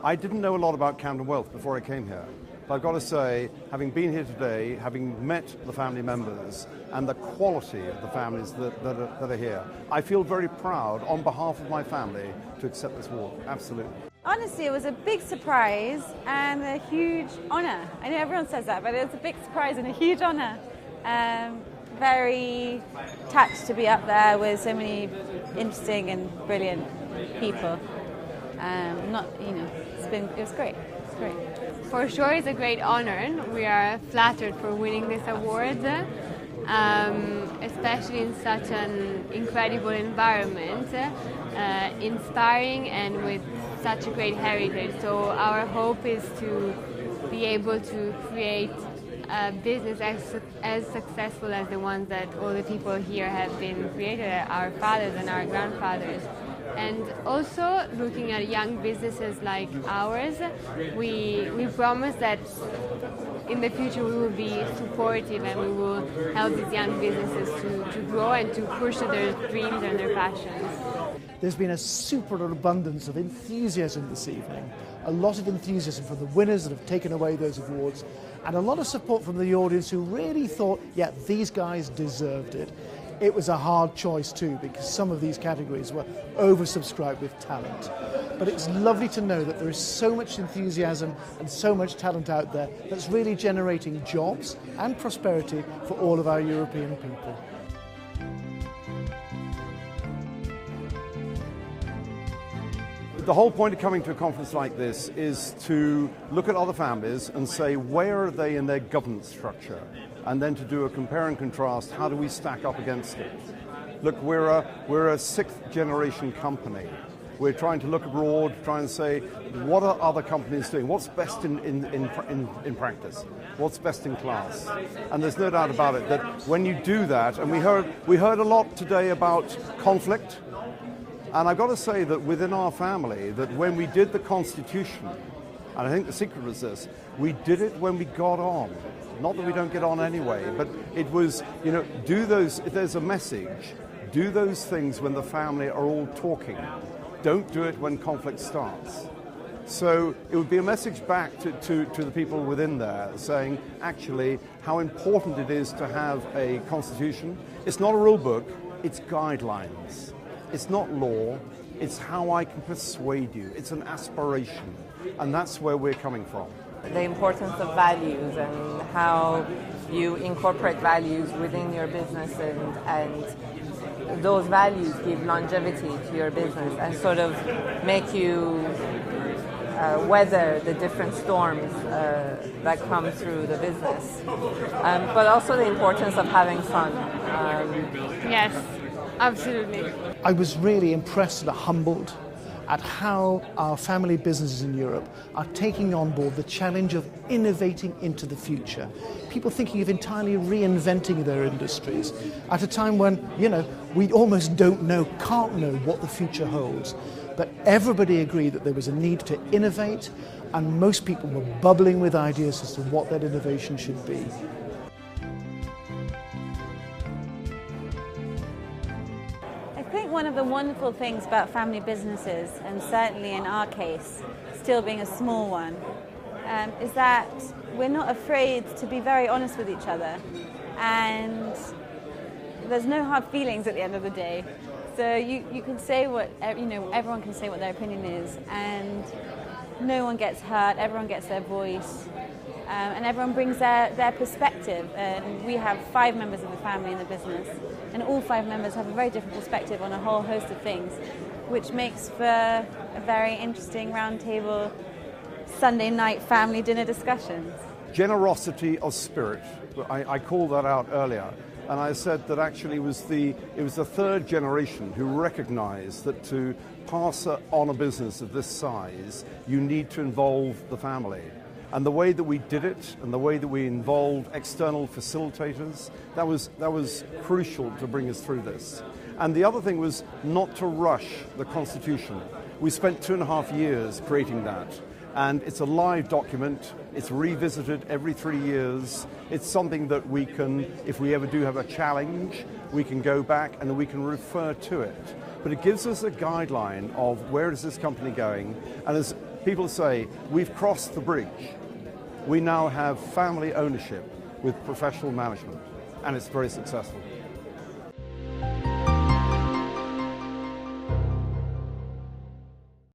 I didn't know a lot about Camden Wealth before I came here. But I've got to say, having been here today, having met the family members and the quality of the families that are here, I feel very proud on behalf of my family to accept this award. Absolutely. Honestly, it was a big surprise and a huge honour. I know everyone says that, but it was a big surprise and a huge honour. Very touched to be up there with so many interesting and brilliant people. It was great. It's great. For sure, it's a great honor. We are flattered for winning this award, especially in such an incredible environment, inspiring and with such a great heritage. So our hope is to be able to create a business as successful as the ones that all the people here have been created, our fathers and our grandfathers. And also looking at young businesses like ours, we promise that in the future we will be supportive and we will help these young businesses to grow and to push their dreams and their passions. There's been a superabundance of enthusiasm this evening, a lot of enthusiasm from the winners that have taken away those awards, and a lot of support from the audience who really thought, yeah, these guys deserved it. It was a hard choice too, because some of these categories were oversubscribed with talent. But it's lovely to know that there is so much enthusiasm and so much talent out there that's really generating jobs and prosperity for all of our European people. The whole point of coming to a conference like this is to look at other families and say, where are they in their governance structure? And then to do a compare and contrast, how do we stack up against it? Look, we're a sixth generation company. We're trying to look abroad, try and say, what are other companies doing? What's best in practice? What's best in class? And there's no doubt about it that when you do that, and we heard a lot today about conflict, and I've got to say that within our family, that when we did the Constitution, and I think the secret was this, we did it when we got on. Not that we don't get on anyway, but it was, do those, if there's a message, do those things when the family are all talking. Don't do it when conflict starts. So it would be a message back to the people within there saying, actually, how important it is to have a constitution. It's not a rule book, it's guidelines. It's not law, it's how I can persuade you. It's an aspiration, and that's where we're coming from. The importance of values and how you incorporate values within your business and those values give longevity to your business and sort of make you weather the different storms that come through the business. But also the importance of having fun. Yes, absolutely. I was really impressed and humbled at how our family businesses in Europe are taking on board the challenge of innovating into the future. People thinking of entirely reinventing their industries at a time when, we almost can't know what the future holds. But everybody agreed that there was a need to innovate, and most people were bubbling with ideas as to what that innovation should be. I think one of the wonderful things about family businesses, and certainly in our case, still being a small one, is that we're not afraid to be very honest with each other, and there's no hard feelings at the end of the day. So you can say everyone can say what their opinion is, and no one gets hurt, everyone gets their voice, and everyone brings their perspective. And we have 5 members of the family in the business, and all 5 members have a very different perspective on a whole host of things, which makes for a very interesting roundtable Sunday night family dinner discussions. Generosity of spirit. I called that out earlier. And I said that actually it was the 3rd generation who recognized that to pass on a business of this size, you need to involve the family. And the way that we did it, and the way that we involved external facilitators, that was crucial to bring us through this. And the other thing was not to rush the Constitution. We spent 2.5 years creating that. And it's a live document, it's revisited every 3 years. It's something that we can, if we ever do have a challenge, we can go back and we can refer to it. But it gives us a guideline of where is this company going. And as people say, we've crossed the bridge. We now have family ownership with professional management, and it's very successful.